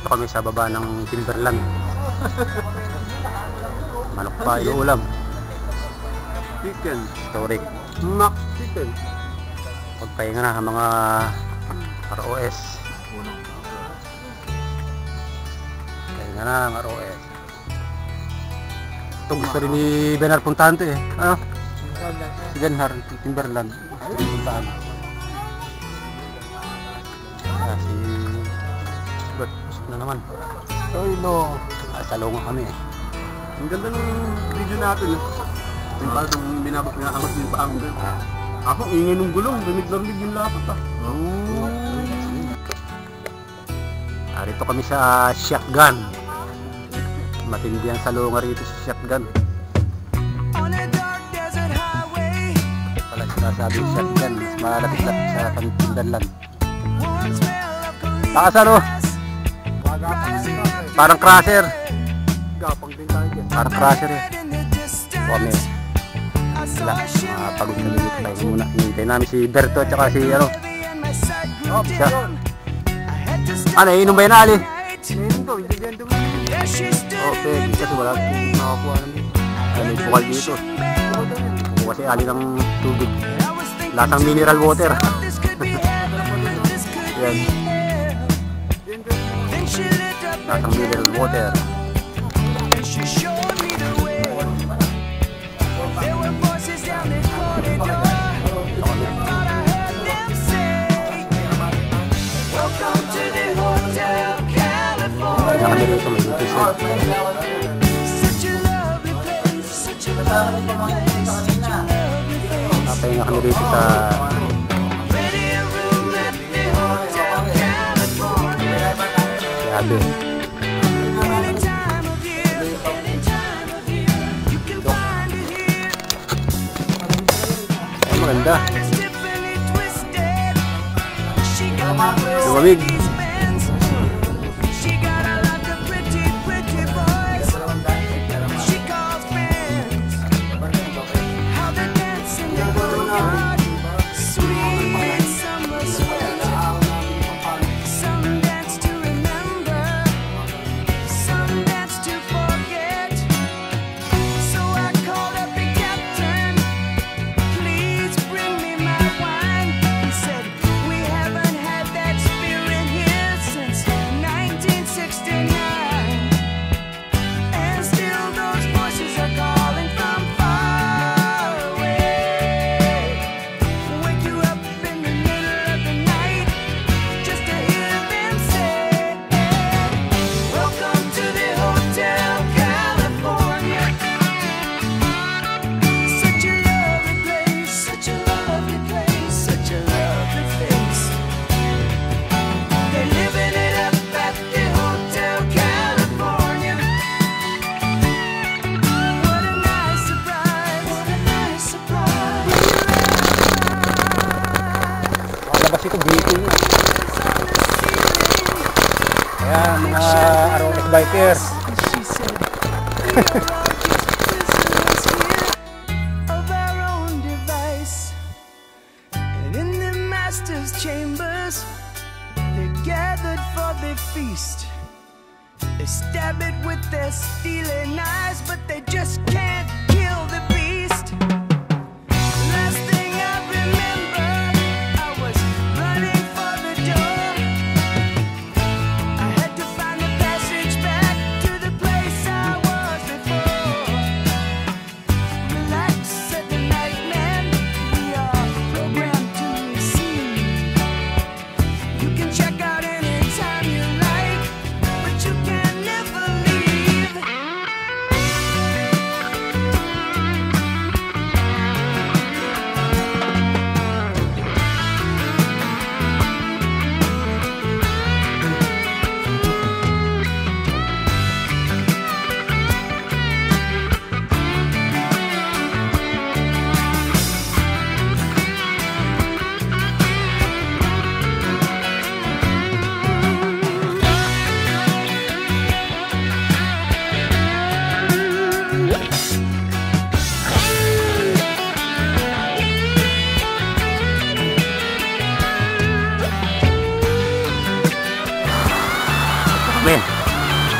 Dito kami sa baba ng Timberland. Manok pa, inuulam. Chicken. Historic. Mac chicken. Pagpahinga na ang mga ROS. Pahinga na ang ROS. Ito gusto rin ni Benar puntahan to eh. Ano? Si Benar, Timberland. Gusto rin puntahan. Si Bert, gusto na naman. Oy no. Salungan kami eh. Ang ganda ng video natin eh. Yung parang binabangat yung paang doon. Ako, ingay ng gulong. Rinig yung lapot ah. Rito kami sa shotgun. Matindi ang salungan rito sa shotgun. Pala sinasabing shotgun. Mas malapit lang sa Timberland. Takas ano? Parang crusher. Gapang din tayo dyan. Parang crusher eh. Kami. Sila. Pagod na dito tayo muna. Hintay namin si Berto at saka si ano. Siya. Ano, inom ba yan Ali? Inom daw, hindi dyan dumili. Okay, kasi wala nakakuha namin. May bukal dito. Kukuha si Ali ng tubig. Lasang mineral water. Yan. Lasang mineral water. Kaya kami dito may nutrition. Papahinga kami dito sa Yabe. Ay, maganda. Lumamig. Ito breaking yun. Kaya mga ROS bikers. Of our own device, and in the master's chambers, they gathered for the feast. They stab it with their steely knives, but they just can't kill the beast. Last thing I remember, I was running for the door. I had to find a passage back to the place I was before. Relax, said the night man, we are programmed to receive. You can check out anytime you like, but you can never leave.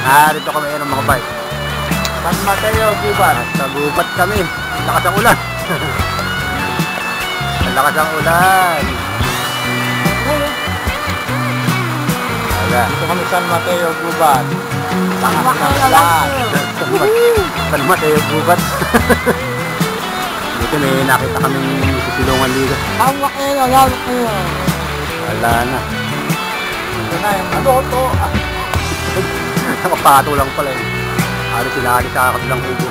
Narito kami ng mga bike. San Mateo, Gubat. Sa gubat kami. Lakas ang ulan. Lakas ang ulan. Wala. Dito kami San Mateo, Gubat. San Mateo. San Mateo gubat. Dito may nakita kaming sisilungan dito. Hawak kayo. Wala na. Ito na yung maloto. Nakapato lang pala eh. Ano sinali sa kabilang kubo.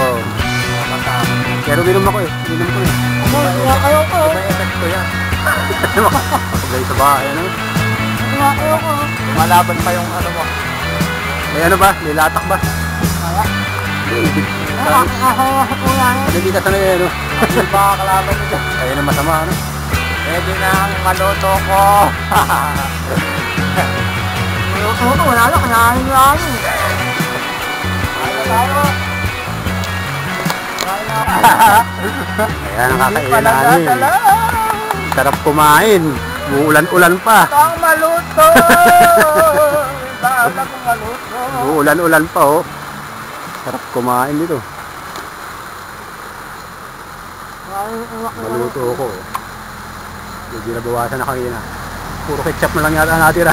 Oo. Pero minom ako eh. Minom ko eh. May effect ko yan. Pagay sa bahay ano. Malaban pa yung ano mo. May ano ba? May latak ba? Hindi ka sanay ano. Hindi ba kalaban nito? Ayun ang masama ano. Pwede na ang maloto ko. Wala na, kanahin lang. Ayan ang kakainin namin. Sarap kumain. Uulan-ulan pa. Ang maluto! Bahala kong maluto. Uulan-ulan pa oh. Sarap kumain dito. Maluto ko. Hindi nabawasan na kanina. Puro ketchup na lang yata natira.